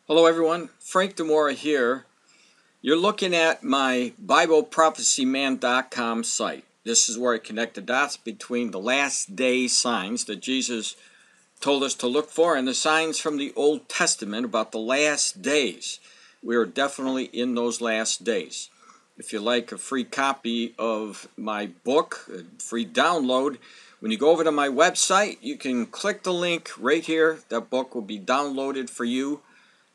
Hello everyone, Frank Demora here. You're looking at my BibleProphecyMan.com site. This is where I connect the dots between the last day signs that Jesus told us to look for and the signs from the Old Testament about the last days. We are definitely in those last days. If you like a free copy of my book, a free download, when you go over to my website, you can click the link right here. That book will be downloaded for you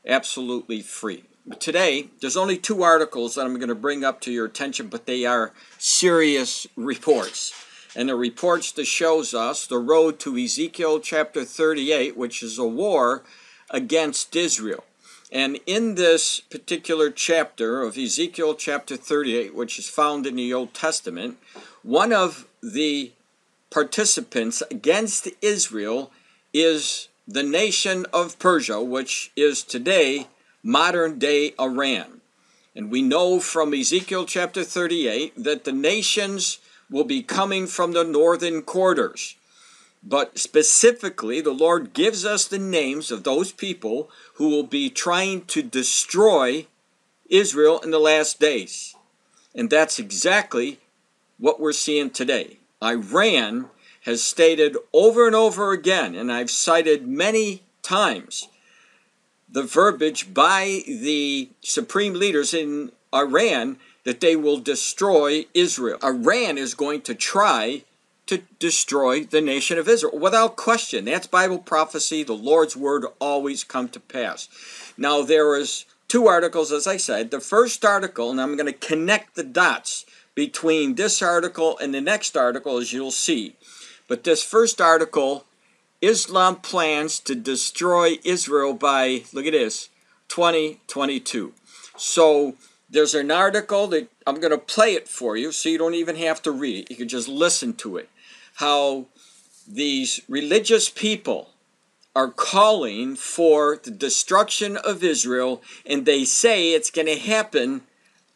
absolutely free. But today, there's only two articles that I'm going to bring up to your attention, but they are serious reports. And the reports that shows us the road to Ezekiel chapter 38, which is a war against Israel. And in this particular chapter of Ezekiel chapter 38, which is found in the Old Testament, one of the participants against Israel is the nation of Persia, which is today modern-day Iran. And we know from Ezekiel chapter 38 that the nations will be coming from the northern quarters. But specifically, the Lord gives us the names of those people who will be trying to destroy Israel in the last days. And that's exactly what we're seeing today. Iran has stated over and over again, and I've cited many times, the verbiage by the supreme leaders in Iran that they will destroy Israel. Iran is going to try to destroy the nation of Israel, without question. That's Bible prophecy. The Lord's word always come to pass. Now, there is two articles, as I said. The first article, and I'm going to connect the dots between this article and the next article, as you'll see. But this first article, Islam plans to destroy Israel by, look at this, 2022. So there's an article that I'm going to play it for you so you don't even have to read it. You can just listen to it. How these religious people are calling for the destruction of Israel, and they say it's going to happen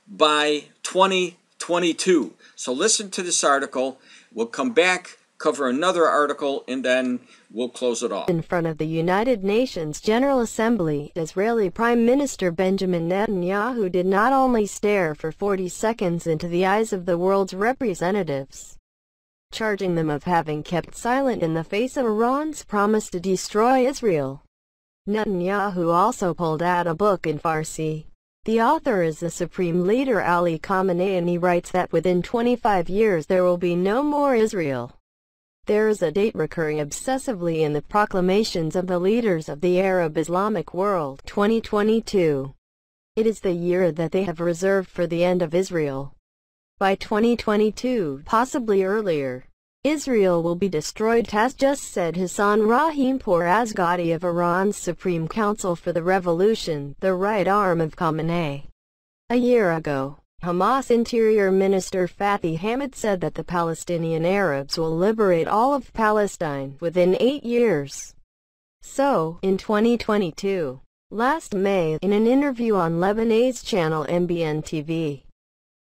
by 2022. So listen to this article. We'll come back, cover another article, and then we'll close it off. In front of the United Nations General Assembly, Israeli Prime Minister Benjamin Netanyahu did not only stare for 40 seconds into the eyes of the world's representatives, charging them of having kept silent in the face of Iran's promise to destroy Israel. Netanyahu also pulled out a book in Farsi. The author is the Supreme Leader Ali Khamenei, and he writes that within 25 years there will be no more Israel. There is a date recurring obsessively in the proclamations of the leaders of the Arab Islamic world, 2022. It is the year that they have reserved for the end of Israel. By 2022, possibly earlier, Israel will be destroyed, has just said Hassan Rahimpour Azghadi of Iran's Supreme Council for the Revolution, the right arm of Khamenei. A year ago, Hamas Interior Minister Fathi Hamid said that the Palestinian Arabs will liberate all of Palestine within 8 years. So, in 2022, last May, in an interview on Lebanese channel MBN TV,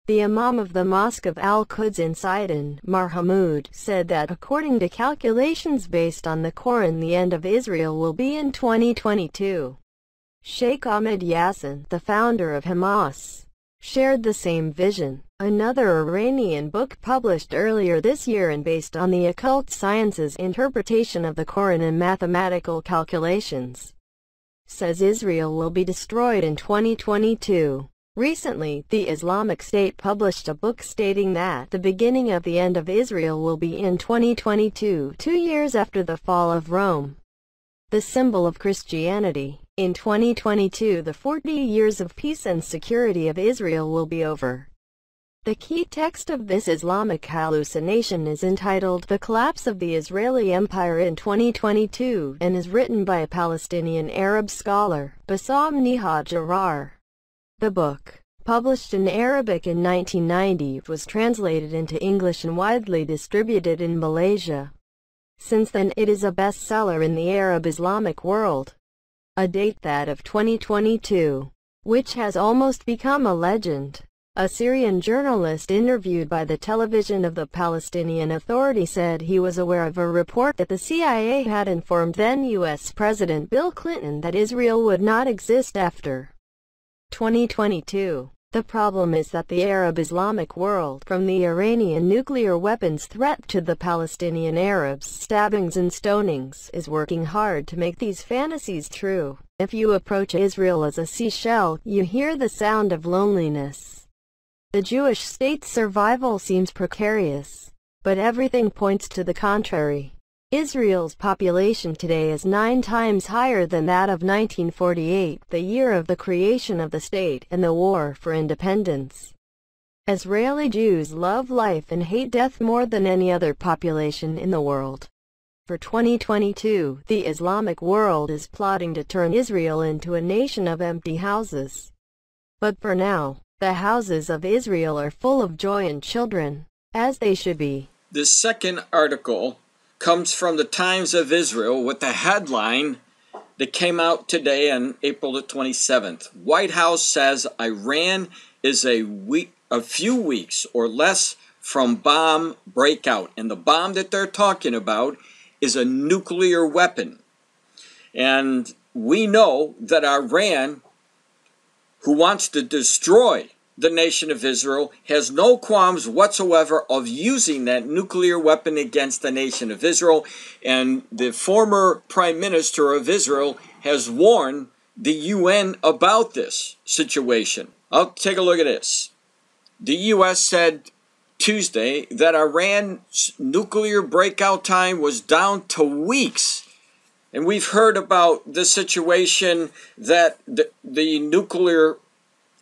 the Imam of the Mosque of Al-Quds in Sidon, Mar Hamoud, said that according to calculations based on the Quran, the end of Israel will be in 2022. Sheikh Ahmed Yassin, the founder of Hamas, shared the same vision. Another Iranian book published earlier this year and based on the occult sciences interpretation of the Quran and mathematical calculations, says Israel will be destroyed in 2022. Recently, the Islamic State published a book stating that the beginning of the end of Israel will be in 2022, 2 years after the fall of Rome, the symbol of Christianity. In 2022, the 40 years of peace and security of Israel will be over. The key text of this Islamic hallucination is entitled The Collapse of the Israeli Empire in 2022 and is written by a Palestinian Arab scholar, Bassam Nihad Jarar. The book, published in Arabic in 1990, was translated into English and widely distributed in Malaysia. Since then, it is a bestseller in the Arab Islamic world. A date, that of 2022, which has almost become a legend. A Syrian journalist interviewed by the television of the Palestinian Authority said he was aware of a report that the CIA had informed then U.S. President Bill Clinton that Israel would not exist after 2022. The problem is that the Arab Islamic world, from the Iranian nuclear weapons threat to the Palestinian Arabs' stabbings and stonings, is working hard to make these fantasies true. If you approach Israel as a seashell, you hear the sound of loneliness. The Jewish state's survival seems precarious, but everything points to the contrary. Israel's population today is 9 times higher than that of 1948, the year of the creation of the state and the war for independence. Israeli Jews love life and hate death more than any other population in the world. For 2022, the Islamic world is plotting to turn Israel into a nation of empty houses. But for now, the houses of Israel are full of joy and children, as they should be. This second article comes from the Times of Israel with the headline that came out today on April the 27th. White House says Iran is a few weeks or less from bomb breakout. And the bomb that they're talking about is a nuclear weapon. And we know that Iran, who wants to destroy the nation of Israel, has no qualms whatsoever of using that nuclear weapon against the nation of Israel. And the former Prime Minister of Israel has warned the UN about this situation. I'll take a look at this. The U.S. said Tuesday that Iran's nuclear breakout time was down to weeks. And we've heard about the situation that the nuclear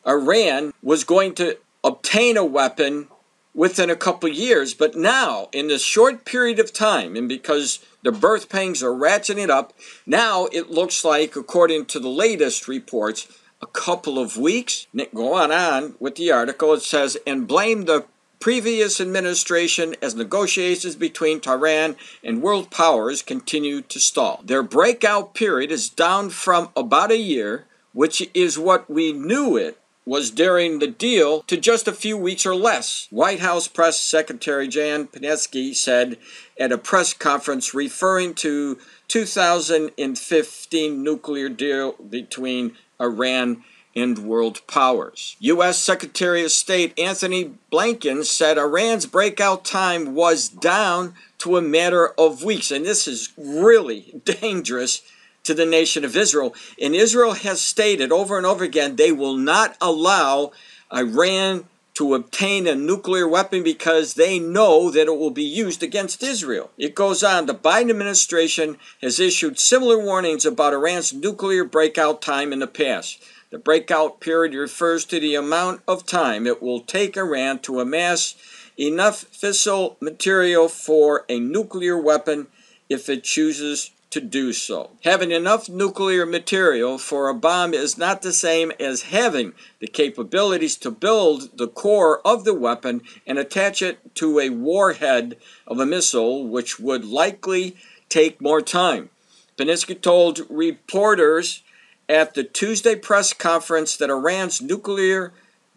Iran was going to obtain a weapon within a couple of years, but now, in this short period of time, and because the birth pangs are ratcheting up, now it looks like, according to the latest reports, a couple of weeks. Go on with the article. It says, and blame the previous administration as negotiations between Tehran and world powers continue to stall. Their breakout period is down from about a year, which is what we knew it was during the deal, to just a few weeks or less. White House Press Secretary Jan Psaki said at a press conference referring to 2015 nuclear deal between Iran and world powers. U.S. Secretary of State Anthony Blinken said Iran's breakout time was down to a matter of weeks, and this is really dangerous to the nation of Israel. And Israel has stated over and over again they will not allow Iran to obtain a nuclear weapon because they know that it will be used against Israel. It goes on, the Biden administration has issued similar warnings about Iran's nuclear breakout time in the past. The breakout period refers to the amount of time it will take Iran to amass enough fissile material for a nuclear weapon if it chooses to do so. Having enough nuclear material for a bomb is not the same as having the capabilities to build the core of the weapon and attach it to a warhead of a missile, which would likely take more time. Psaki told reporters at the Tuesday press conference that Iran's nuclear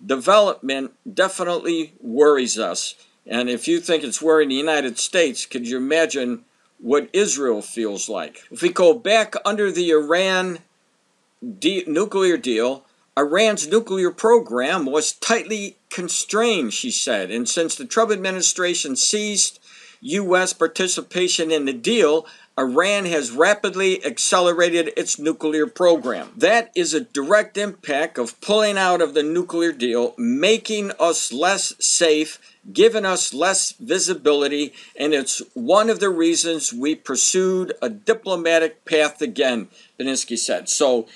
development definitely worries us. And if you think it's worrying the United States, could you imagine what Israel feels like? If we go back under the Iran nuclear deal, Iran's nuclear program was tightly constrained, she said. And since the Trump administration ceased U.S. participation in the deal, Iran has rapidly accelerated its nuclear program. That is a direct impact of pulling out of the nuclear deal, making us less safe, giving us less visibility, and it's one of the reasons we pursued a diplomatic path again, Psaki said. So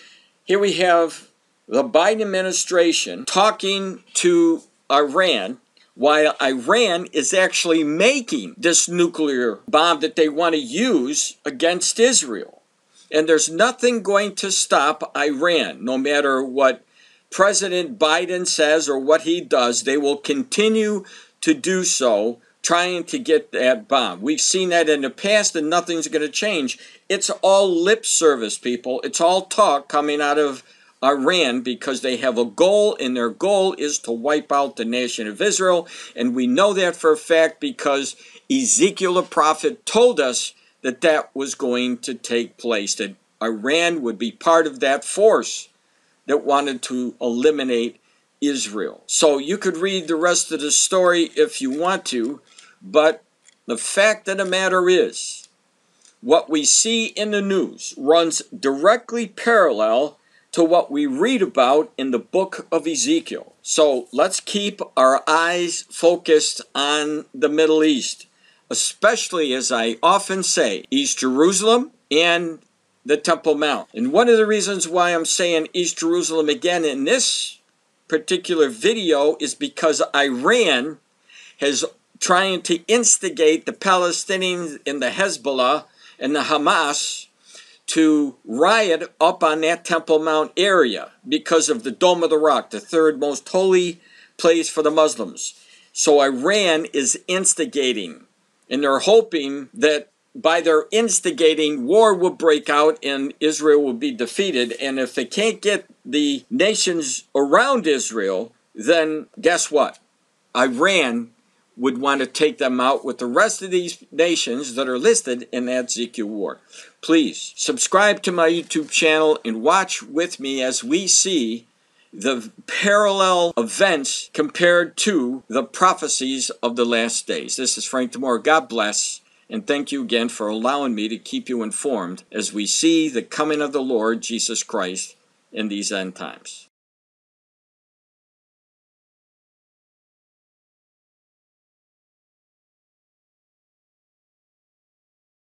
here we have the Biden administration talking to Iran, while Iran is actually making this nuclear bomb that they want to use against Israel. And there's nothing going to stop Iran, no matter what President Biden says or what he does. They will continue to do so, trying to get that bomb. We've seen that in the past, and nothing's going to change. It's all lip service, people. It's all talk coming out of Iran because they have a goal, and their goal is to wipe out the nation of Israel. And we know that for a fact because Ezekiel the prophet told us that that was going to take place, that Iran would be part of that force that wanted to eliminate Israel. So you could read the rest of the story if you want to, but the fact of the matter is, what we see in the news runs directly parallel to what we read about in the book of Ezekiel. So let's keep our eyes focused on the Middle East, especially, as I often say, East Jerusalem and the Temple Mount. And one of the reasons why I'm saying East Jerusalem again in this particular video is because Iran has trying to instigate the Palestinians and the Hezbollah and the Hamas to riot up on that Temple Mount area because of the Dome of the Rock, the third most holy place for the Muslims. So Iran is instigating, and they're hoping that by their instigating, war will break out and Israel will be defeated. And if they can't get the nations around Israel, then guess what? Iran would want to take them out with the rest of these nations that are listed in that Ezekiel war. Please subscribe to my YouTube channel and watch with me as we see the parallel events compared to the prophecies of the last days. This is Frank DeMore. God bless, and thank you again for allowing me to keep you informed as we see the coming of the Lord Jesus Christ in these end times.